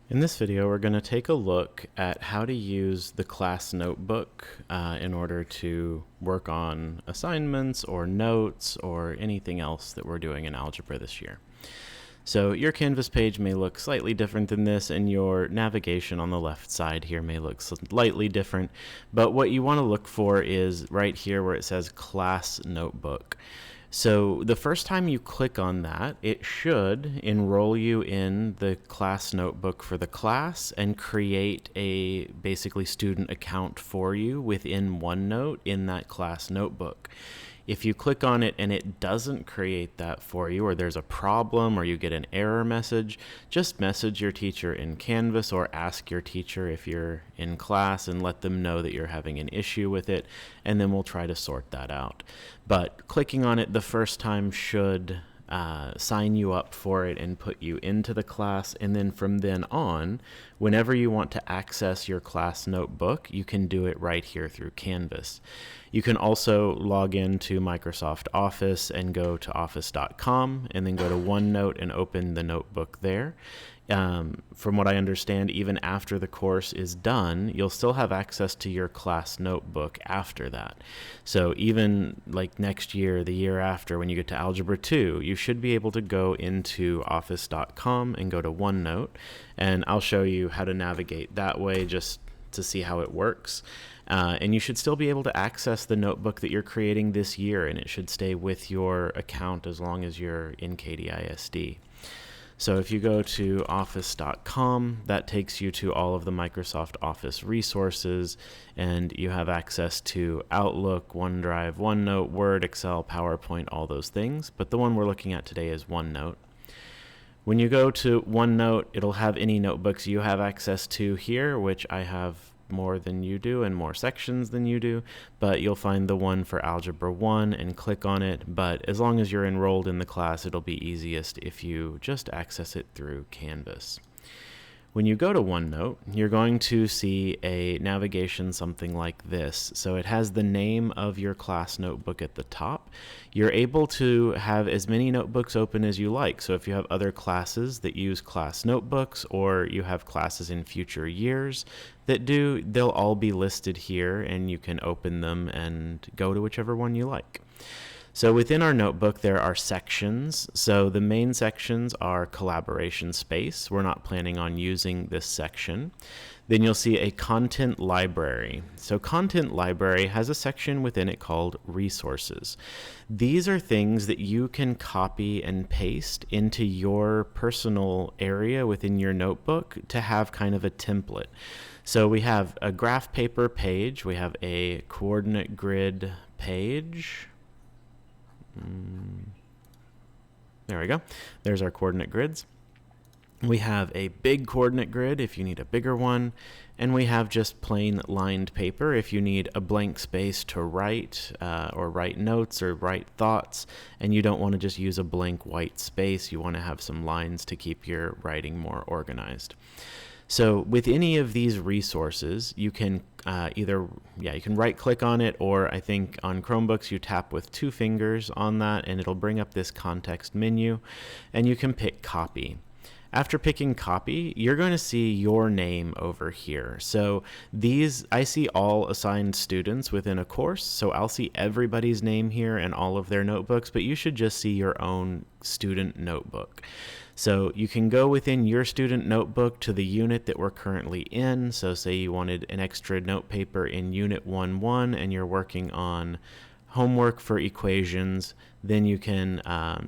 In this video, we're going to take a look at how to use the class notebook in order to work on assignments or notes or anything else that we're doing in algebra this year. So your Canvas page may look slightly different than this, and your navigation on the left side here may look slightly different, but what you want to look for is right here where it says class notebook. So the first time you click on that, it should enroll you in the class notebook for the class and create a basically student account for you within OneNote in that class notebook. If you click on it and it doesn't create that for you, or there's a problem, or you get an error message, just message your teacher in Canvas or ask your teacher if you're in class and let them know that you're having an issue with it, and then we'll try to sort that out. But clicking on it the first time should sign you up for it and put you into the class, and then from then on, whenever you want to access your class notebook, you can do it right here through Canvas. You can also log into Microsoft Office and go to office.com and then go to OneNote and open the notebook there. From what I understand, even after the course is done, you'll still have access to your class notebook after that. So even like next year, the year after, when you get to Algebra 2, you should be able to go into office.com and go to OneNote, and I'll show you how to navigate that way just to see how it works. And you should still be able to access the notebook that you're creating this year, and it should stay with your account as long as you're in KDISD. So if you go to office.com, that takes you to all of the Microsoft Office resources, and you have access to Outlook, OneDrive, OneNote, Word, Excel, PowerPoint, all those things. But the one we're looking at today is OneNote. When you go to OneNote, it'll have any notebooks you have access to here, which I have more than you do and more sections than you do, but you'll find the one for Algebra 1 and click on it. But as long as you're enrolled in the class, it'll be easiest if you just access it through Canvas. When you go to OneNote, you're going to see a navigation something like this. So it has the name of your class notebook at the top. You're able to have as many notebooks open as you like. So if you have other classes that use class notebooks, or you have classes in future years that do, they'll all be listed here, and you can open them and go to whichever one you like. So within our notebook, there are sections. So the main sections are collaboration space. We're not planning on using this section. Then you'll see a content library. So content library has a section within it called resources. These are things that you can copy and paste into your personal area within your notebook to have kind of a template. So we have a graph paper page. We have a coordinate grid page. There we go. There's our coordinate grids. We have a big coordinate grid if you need a bigger one, and we have just plain lined paper if you need a blank space to write or write notes or write thoughts, and you don't want to just use a blank white space. You want to have some lines to keep your writing more organized. So with any of these resources, you can you can right click on it, or I think on Chromebooks you tap with 2 fingers on that and it'll bring up this context menu, and you can pick copy. After picking copy, you're going to see your name over here. So these, I see all assigned students within a course, so I'll see everybody's name here and all of their notebooks, but you should just see your own student notebook. So you can go within your student notebook to the unit that we're currently in. So say you wanted an extra note paper in Unit 1.1 and you're working on homework for equations, then you can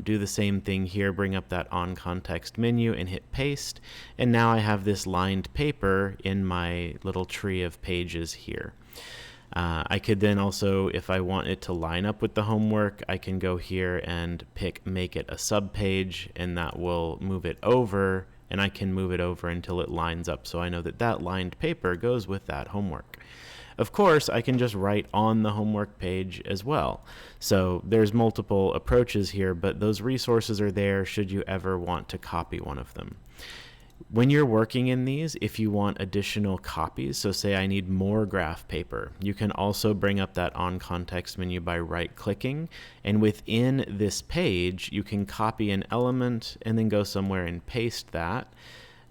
do the same thing here, bring up that on context menu and hit paste. And now I have this lined paper in my little tree of pages here. I could then also, if I want it to line up with the homework, I can go here and pick make it a subpage, and that will move it over, and I can move it over until it lines up so I know that that lined paper goes with that homework. Of course, I can just write on the homework page as well. So there's multiple approaches here, but those resources are there should you ever want to copy one of them. When you're working in these, if you want additional copies, so say I need more graph paper, you can also bring up that on context menu by right-clicking, and within this page, you can copy an element and then go somewhere and paste that.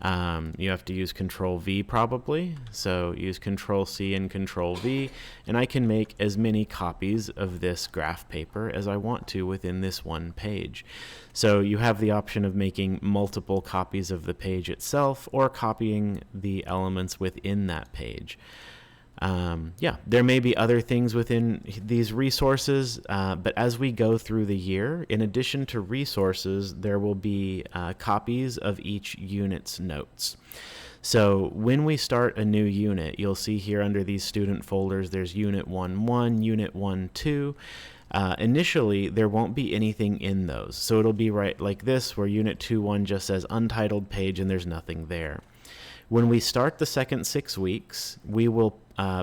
You have to use Control V probably, so use Control C and Control V, and I can make as many copies of this graph paper as I want to within this one page. So you have the option of making multiple copies of the page itself or copying the elements within that page. There may be other things within these resources, but as we go through the year, in addition to resources, there will be copies of each unit's notes. So when we start a new unit, you'll see here under these student folders, there's Unit 1.1, Unit 1.2. Initially, there won't be anything in those. So it'll be right like this, where Unit 2.1 just says untitled page and there's nothing there. When we start the second 6 weeks, we will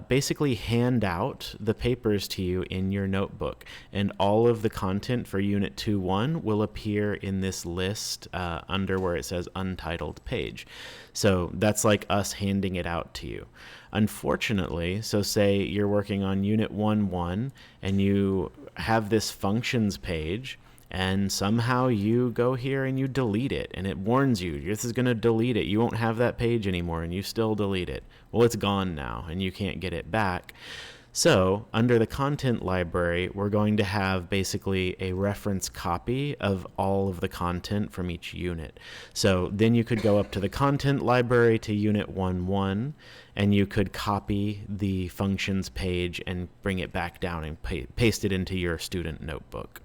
basically hand out the papers to you in your notebook, and all of the content for Unit 2.1 will appear in this list under where it says untitled page. So that's like us handing it out to you. Unfortunately, so say you're working on Unit 1.1 and you have this functions page, and somehow you go here and you delete it, and it warns you, this is going to delete it. You won't have that page anymore, and you still delete it. Well, it's gone now, and you can't get it back. So under the content library, we're going to have basically a reference copy of all of the content from each unit. So then you could go up to the content library to Unit 1.1, and you could copy the functions page and bring it back down and paste it into your student notebook.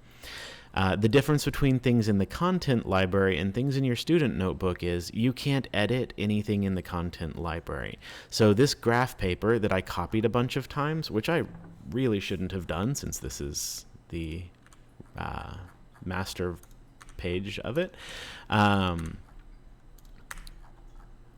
The difference between things in the content library and things in your student notebook is you can't edit anything in the content library. So this graph paper that I copied a bunch of times, which I really shouldn't have done since this is the master page of it,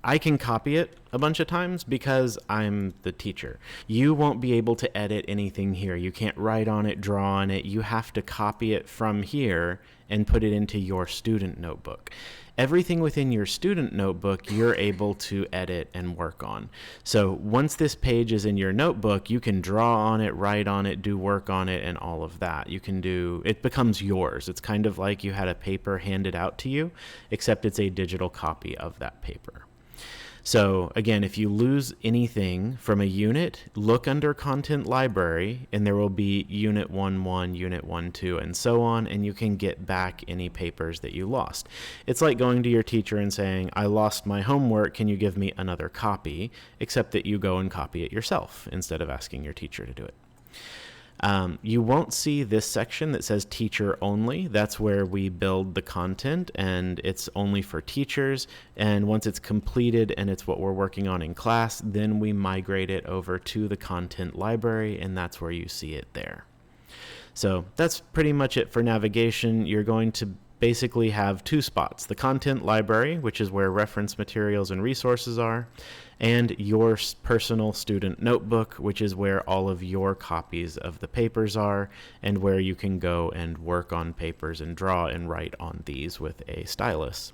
I can copy it a bunch of times because I'm the teacher. You won't be able to edit anything here. You can't write on it, draw on it. You have to copy it from here and put it into your student notebook. Everything within your student notebook, you're able to edit and work on. So once this page is in your notebook, you can draw on it, write on it, do work on it, and all of that. It becomes yours. It's kind of like you had a paper handed out to you, except it's a digital copy of that paper. So again, if you lose anything from a unit, look under Content Library, and there will be Unit 1.1, Unit 1.2, and so on, and you can get back any papers that you lost. It's like going to your teacher and saying, I lost my homework, can you give me another copy? Except that you go and copy it yourself instead of asking your teacher to do it. You won't see this section that says teacher only. That's where we build the content, and it's only for teachers. And once it's completed and it's what we're working on in class, then we migrate it over to the content library, and that's where you see it there. So that's pretty much it for navigation. You're going to basically have two spots: the content library, which is where reference materials and resources are, and your personal student notebook, which is where all of your copies of the papers are and where you can go and work on papers and draw and write on these with a stylus.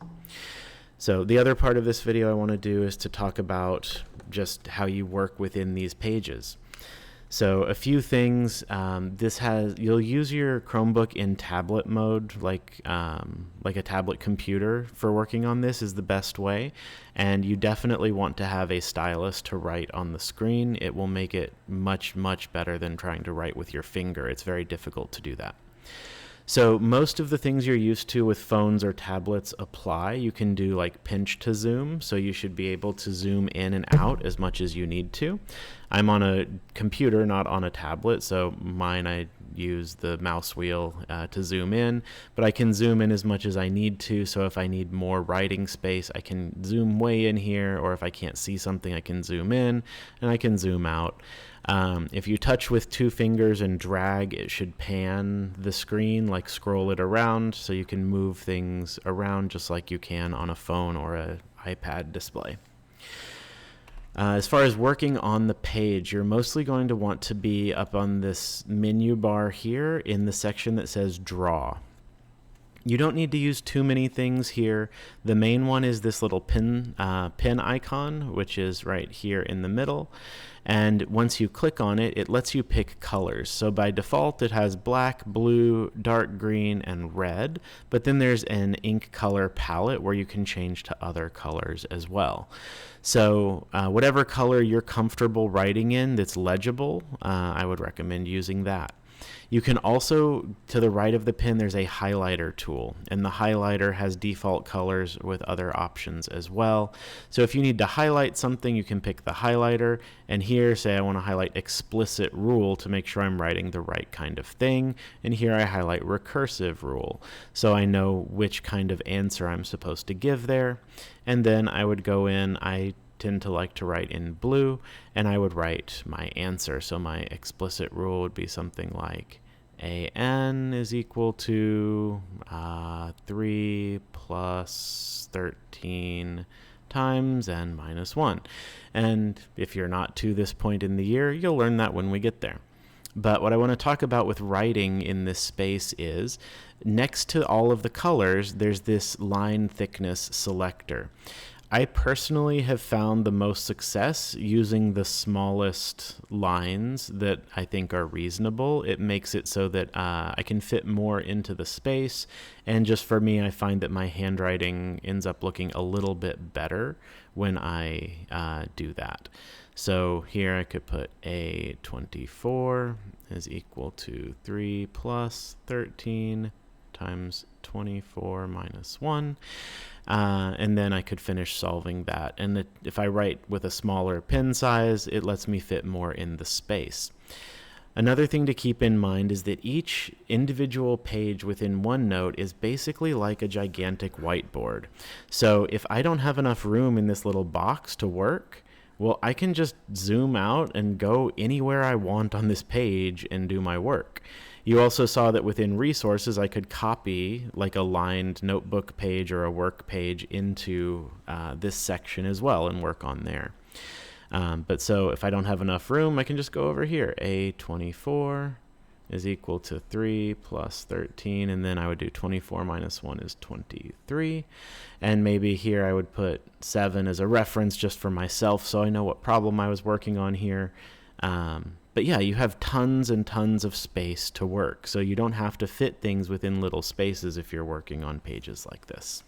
So the other part of this video I want to do is to talk about just how you work within these pages. So a few things, you'll use your Chromebook in tablet mode, like a tablet computer for working on this is the best way. And you definitely want to have a stylus to write on the screen. It will make it much, much better than trying to write with your finger. It's very difficult to do that. So most of the things you're used to with phones or tablets apply. You can do like pinch to zoom, so you should be able to zoom in and out as much as you need to. I'm on a computer, not on a tablet, so mine I use the mouse wheel to zoom in, but I can zoom in as much as I need to, so if I need more writing space, I can zoom way in here, or if I can't see something, I can zoom in, and I can zoom out. If you touch with two fingers and drag, it should pan the screen, like scroll it around, so you can move things around just like you can on a phone or an iPad display. As far as working on the page, you're mostly going to want to be up on this menu bar here in the section that says Draw. You don't need to use too many things here. The main one is this little pin icon, which is right here in the middle. And once you click on it, it lets you pick colors. So by default, it has black, blue, dark green, and red. But then there's an ink color palette where you can change to other colors as well. So whatever color you're comfortable writing in that's legible, I would recommend using that. You can also, to the right of the pen, there's a highlighter tool, and the highlighter has default colors with other options as well. So if you need to highlight something, you can pick the highlighter, and here, say I want to highlight explicit rule to make sure I'm writing the right kind of thing, and here I highlight recursive rule, so I know which kind of answer I'm supposed to give there. And then I would go in, I tend to like to write in blue, and I would write my answer. So my explicit rule would be something like an is equal to 3 plus 13 times n minus 1. And if you're not to this point in the year, you'll learn that when we get there. But what I want to talk about with writing in this space is, next to all of the colors, there's this line thickness selector. I personally have found the most success using the smallest lines that I think are reasonable. It makes it so that I can fit more into the space, and just for me, I find that my handwriting ends up looking a little bit better when I do that. So here I could put A24 is equal to 3 plus 13 times 24 minus 1. And then I could finish solving that. And if I write with a smaller pen size, it lets me fit more in the space. Another thing to keep in mind is that each individual page within OneNote is basically like a gigantic whiteboard. So if I don't have enough room in this little box to work, well, I can just zoom out and go anywhere I want on this page and do my work. You also saw that within resources, I could copy like a lined notebook page or a work page into this section as well and work on there. But so if I don't have enough room, I can just go over here. A24 is equal to 3 plus 13, and then I would do 24 minus 1 is 23. And maybe here I would put 7 as a reference just for myself so I know what problem I was working on here. But yeah, you have tons and tons of space to work, so you don't have to fit things within little spaces if you're working on pages like this.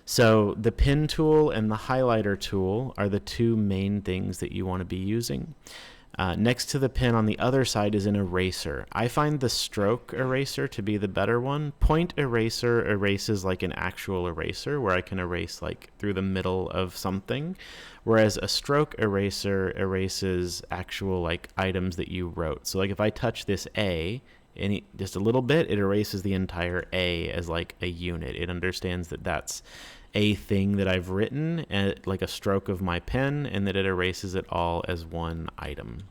So the pen tool and the highlighter tool are the two main things that you want to be using. Next to the pen on the other side is an eraser. I find the stroke eraser to be the better one. Point eraser erases like an actual eraser where I can erase like through the middle of something, whereas a stroke eraser erases actual like items that you wrote. So like if I touch this A, just a little bit, it erases the entire A as like a unit. It understands that that's a thing that I've written, like a stroke of my pen, and that it erases it all as one item.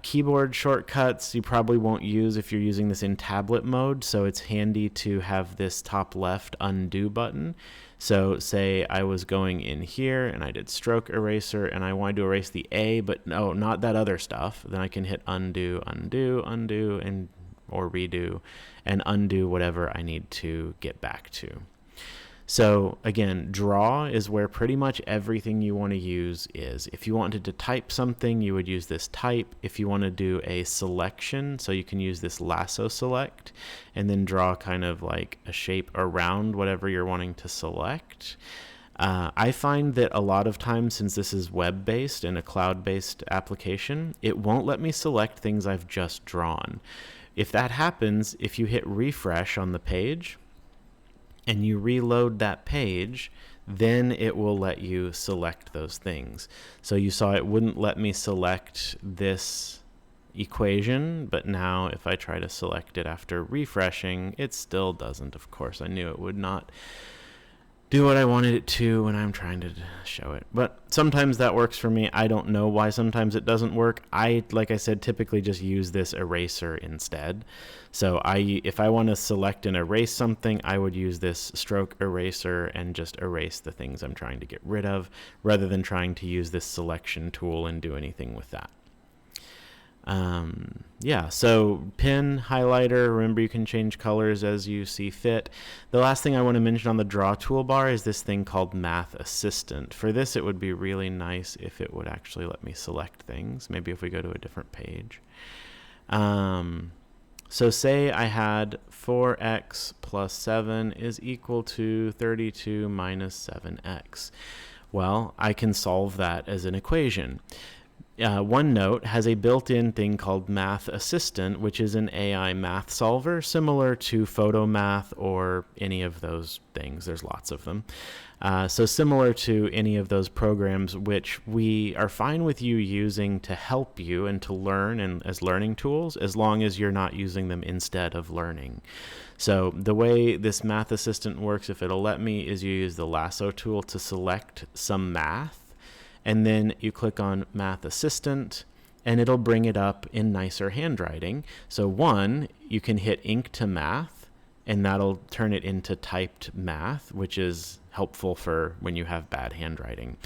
Keyboard shortcuts you probably won't use if you're using this in tablet mode, so it's handy to have this top left undo button. So say I was going in here and I did stroke eraser and I wanted to erase the A, but no, not that other stuff. Then I can hit undo, undo, undo, and or redo, and undo whatever I need to get back to. So again, draw is where pretty much everything you want to use is. If you wanted to type something, you would use this type. If you want to do a selection, so you can use this lasso select and then draw kind of like a shape around whatever you're wanting to select. I find that a lot of times, since this is web-based and a cloud-based application, it won't let me select things I've just drawn. If that happens, if you hit refresh on the page, and you reload that page, then it will let you select those things. So you saw it wouldn't let me select this equation, but now if I try to select it after refreshing, it still doesn't. Of course, I knew it would not do what I wanted it to when I'm trying to show it. But sometimes that works for me. I don't know why sometimes it doesn't work. Like I said, typically just use this eraser instead. So if I want to select and erase something, I would use this stroke eraser and just erase the things I'm trying to get rid of, rather than trying to use this selection tool and do anything with that. Yeah, so pen, highlighter, remember you can change colors as you see fit. The last thing I want to mention on the draw toolbar is this thing called Math Assistant. For this, it would be really nice if it would actually let me select things. Maybe if we go to a different page. So say I had 4x plus 7 is equal to 32 minus 7x. Well, I can solve that as an equation. OneNote has a built-in thing called Math Assistant, which is an AI math solver similar to PhotoMath or any of those things. There's lots of them. So similar to any of those programs, which we are fine with you using to help you and to learn and as learning tools, as long as you're not using them instead of learning. So the way this Math Assistant works, if it'll let me, is you use the lasso tool to select some math, and then you click on Math Assistant, and it'll bring it up in nicer handwriting. So one, you can hit Ink to Math, and that'll turn it into typed math, which is helpful for when you have bad handwriting.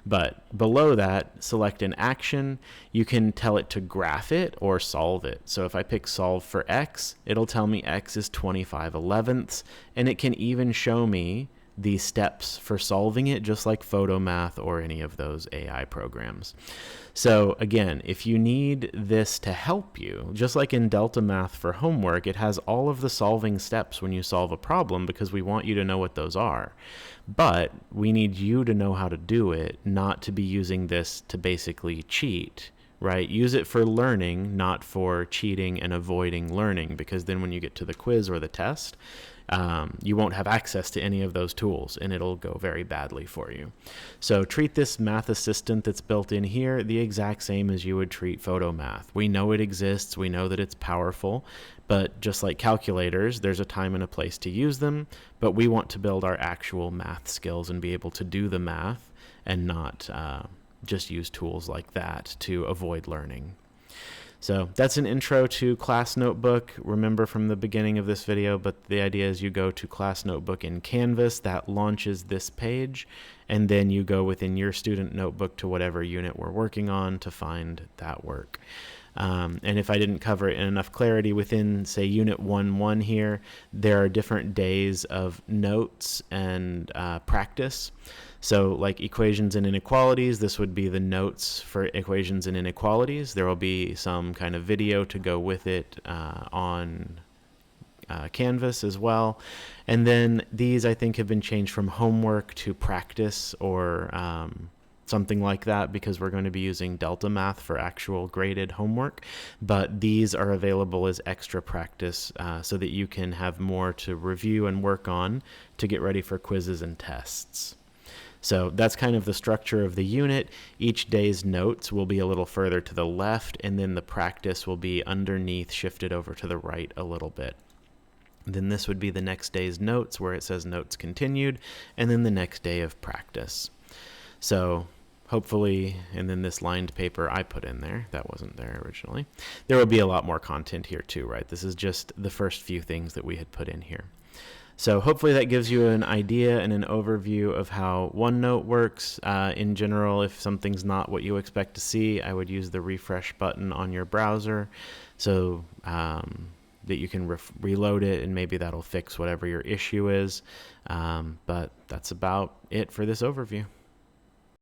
But below that, select an action. You can tell it to graph it or solve it. So if I pick solve for x, it'll tell me x is 25/11ths, and it can even show me the steps for solving it, just like PhotoMath or any of those AI programs. So again, if you need this to help you, just like in Delta Math for homework, it has all of the solving steps when you solve a problem because we want you to know what those are. But we need you to know how to do it, not to be using this to basically cheat. Right? Use it for learning, not for cheating and avoiding learning, because then when you get to the quiz or the test, you won't have access to any of those tools, and it'll go very badly for you. So treat this Math Assistant that's built in here the exact same as you would treat PhotoMath. We know it exists. We know that it's powerful. But just like calculators, there's a time and a place to use them. But we want to build our actual math skills and be able to do the math and not just use tools like that to avoid learning. So that's an intro to Class Notebook. Remember from the beginning of this video, but the idea is you go to Class Notebook in Canvas, that launches this page, and then you go within your student notebook to whatever unit we're working on to find that work. And if I didn't cover it in enough clarity, within, say, Unit 1.1 here, there are different days of notes and practice. So like equations and inequalities, this would be the notes for equations and inequalities. There will be some kind of video to go with it on Canvas as well. And then these, I think, have been changed from homework to practice or something like that, because we're going to be using Delta Math for actual graded homework. But these are available as extra practice so that you can have more to review and work on to get ready for quizzes and tests. So that's kind of the structure of the unit. Each day's notes will be a little further to the left, and then the practice will be underneath, shifted over to the right a little bit. Then this would be the next day's notes, where it says notes continued, and then the next day of practice. So hopefully, and then this lined paper I put in there, that wasn't there originally. There will be a lot more content here too, right? This is just the first few things that we had put in here. So hopefully that gives you an idea and an overview of how OneNote works. In general, if something's not what you expect to see, I would use the refresh button on your browser so that you can reload it, and maybe that'll fix whatever your issue is. But that's about it for this overview.